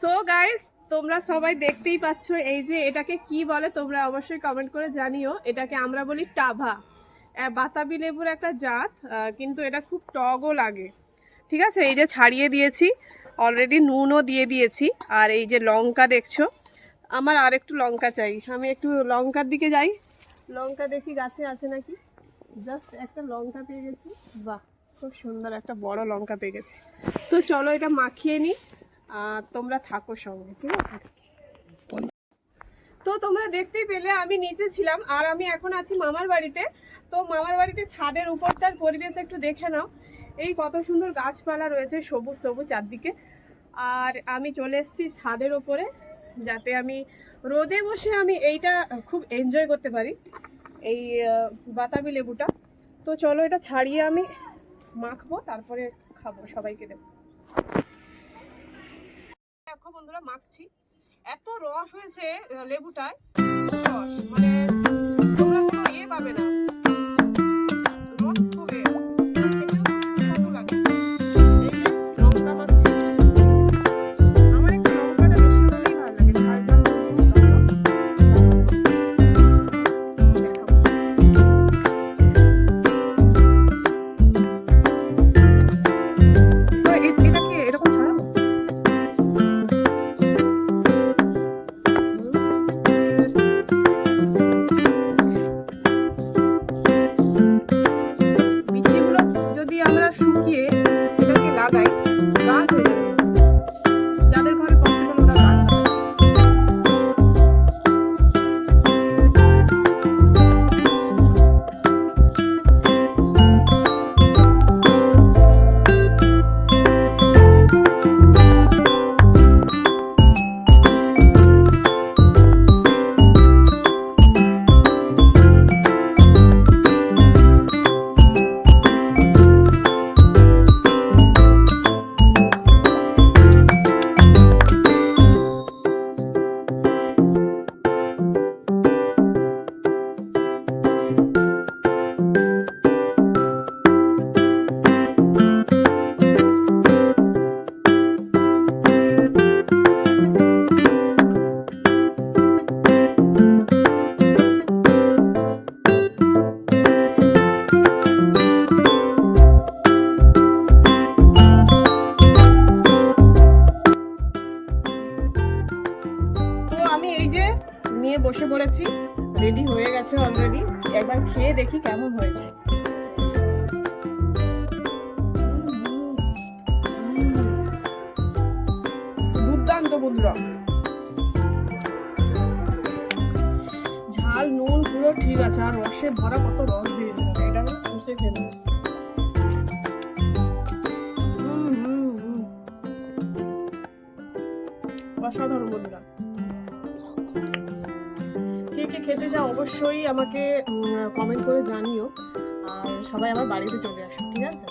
So guys, তোমরা সবাই দেখতেই পাচ্ছ এই যে এটাকে কি বলে তোমরা অবশ্যই কমেন্ট করে জানিও। এটাকে আমরা বলি টাভা, বাতাবি লেবুর একটা জাত, কিন্তু এটা খুব টকও লাগে। ঠিক আছে, এই যে ছাড়িয়ে দিয়েছি অলরেডি, নুনও দিয়ে দিয়েছি। আর এই যে লঙ্কা দেখছো, আমার আর একটু লঙ্কা চাই, আমি একটু লঙ্কার দিকে যাই, লঙ্কা দেখি গাছে আছে নাকি। জাস্ট একটা লঙ্কা পেয়ে গেছি, বাহ খুব সুন্দর একটা বড় লঙ্কা পেয়ে গেছি। তো চলো এটা মাখিয়ে নিই, তোমরা থাকো সঙ্গে, ঠিক আছে। তো তোমরা দেখতেই পেলে আমি নিচে ছিলাম আর আমি এখন আছি মামার বাড়িতে। তো মামার বাড়িতে ছাদের উপরটার পরিবেশ একটু দেখে নাও, এই কত সুন্দর গাছপালা রয়েছে, সবুজ সবুজ চারদিকে। আর আমি চলে এসেছি ছাদের ওপরে, যাতে আমি রোদে বসে আমি এইটা খুব এনজয় করতে পারি, এই বাতাবি লেবুটা। তো চলো এটা ছাড়িয়ে আমি মাখবো, তারপরে খাবো, সবাইকে দেবো। দেখো বন্ধুরা, মাখছি, এত রস হয়েছে লেবুটায়, রস মানে তোমরা কোনো ইয়ে পাবে না, রস খুব সুস্বাদু লাগে। এই যে লঙ্কা মাখছি, আমার একটু লঙ্কাটা বেশি হলেই ভালো লাগে, ঝাল ঝাল তো এটাকে এরকম ছাড়াবো। বিচিগুলো যদি আমরা শুকিয়ে এটাকে লাগাই, গাছ হয়ে যাবে, যাদের ঘরে পসিবল ওরা গাছ লাগাবে। আমি এই যে নিয়ে বসে পড়েছি, রেডি হয়ে গেছে অলরেডি, একবার খেয়ে দেখি কেমন হয়েছে। দুর্দান্ত বন্ধুরা, ঝাল নুন পুরো ঠিক আছে, আর রসে ভরা কত রস দিয়েছে, এটা আমি চুষে খেয়ে নেবো। অসাধারণ বন্ধুরা, কে কে খেতে চাও অবশ্যই আমাকে কমেন্ট করে জানিও, আর সবাই আমার বাড়িতে চলে আসো, ঠিক আছে।